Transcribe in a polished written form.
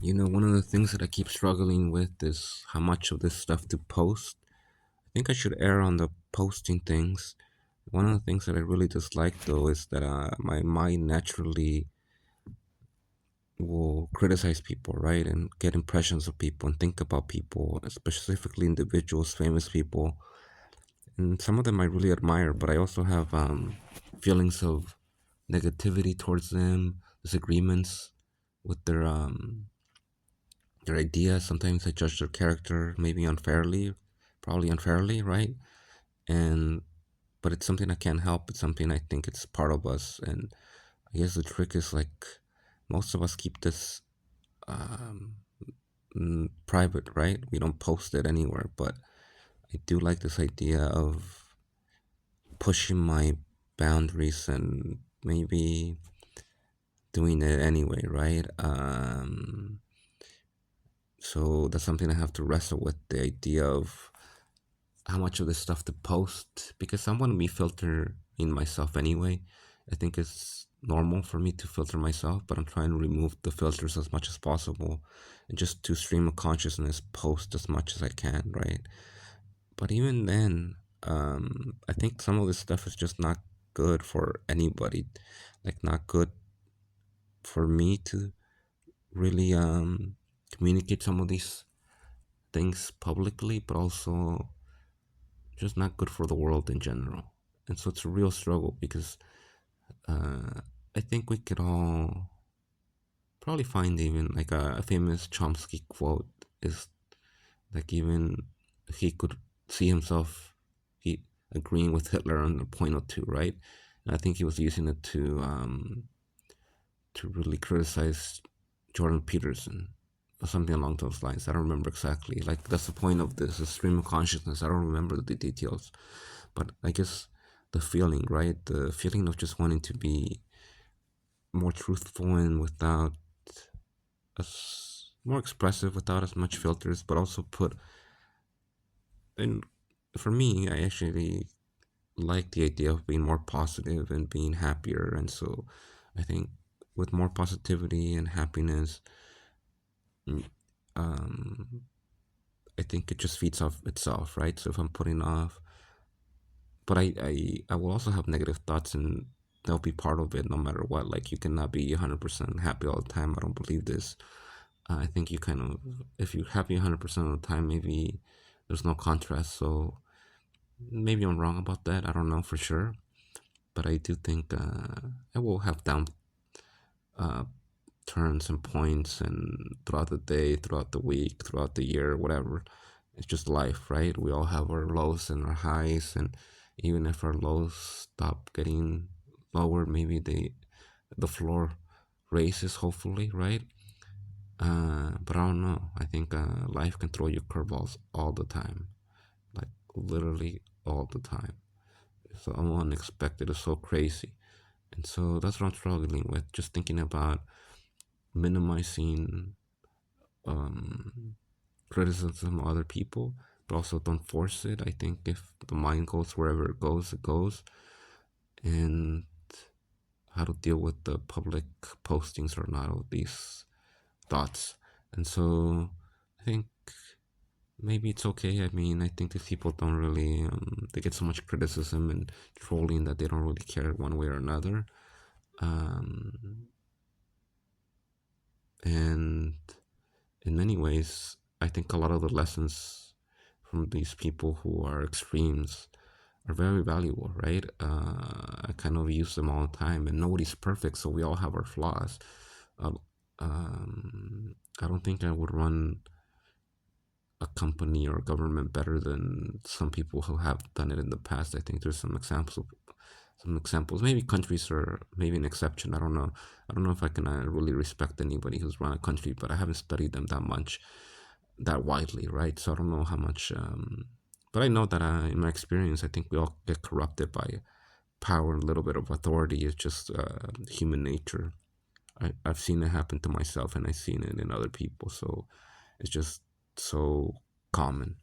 One of the things that I keep struggling with is how much of this stuff to post. I think I should err on the posting things. One of the things that I really dislike, though, is that my mind naturally will criticize people, right? And get impressions of people and think about people, specifically individuals, famous people. And some of them I really admire, but I also have feelings of negativity towards them, disagreements with their ideas. Sometimes I judge their character, maybe unfairly, probably unfairly, right? And but it's something I can't help. It's something I think it's part of us. And I guess the trick is like most of us keep this private, right? We don't post it anywhere. But I do like this idea of pushing my boundaries and maybe doing it anyway, right? So that's something I have to wrestle with, the idea of how much of this stuff to post, because I want to be filtering myself anyway. I think it's normal for me to filter myself, but I'm trying to remove the filters as much as possible and just to stream of consciousness post as much as I can, right? But even then, I think some of this stuff is just not good for anybody. Like, not good for me to really communicate some of these things publicly, but also just not good for the world in general. And so it's a real struggle because I think we could all probably find even like a famous Chomsky quote is like even he could see himself he agreeing with Hitler on a point or two, right? And I think he was using it to really criticize Jordan Peterson or something along those lines. I don't remember exactly. Like that's the point of this, a stream of consciousness. I don't remember the details, but I guess the feeling, right? The feeling of just wanting to be more truthful and without as more expressive, without as much filters, but also put and for me, I actually like the idea of being more positive and being happier, and so I think with more positivity and happiness, um, I think it just feeds off itself, right? So if I'm putting off, but I will also have negative thoughts, and they'll be part of it no matter what. Like you cannot be 100% happy all the time. I don't believe this. I think you kind of, if you're happy 100% of the time, maybe there's no contrast. So maybe I'm wrong about that. I don't know for sure. But I do think I will have down uh, turns and points and throughout the day, throughout the week, throughout the year, whatever. It's just life, right? We all have our lows and our highs, and even if our lows stop getting lower, maybe the floor raises, hopefully, right? But I don't know. I think life can throw you curveballs all the time, like literally all the time. So unexpected is so crazy, and so that's what I'm struggling with. Just thinking about minimizing criticism of other people, but also don't force it. I think if the mind goes wherever it goes, and how to deal with the public postings or not of these thoughts. And so I think maybe it's okay. I mean, I think these people don't really, they get so much criticism and trolling that they don't really care one way or another. Um, and in many ways, I think a lot of the lessons from these people who are extremes are very valuable, right? I kind of use them all the time, and nobody's perfect, so we all have our flaws. Uh, I don't think I would run a company or a government better than some people who have done it in the past. I think there's some examples. Maybe countries are maybe an exception. I don't know. I don't know if I can really respect anybody who's run a country, but I haven't studied them that much, that widely, right? So I don't know how much. But I know that in my experience, I think we all get corrupted by power and a little bit of authority. It's just human nature. I've seen it happen to myself, and I've seen it in other people. So it's just so common.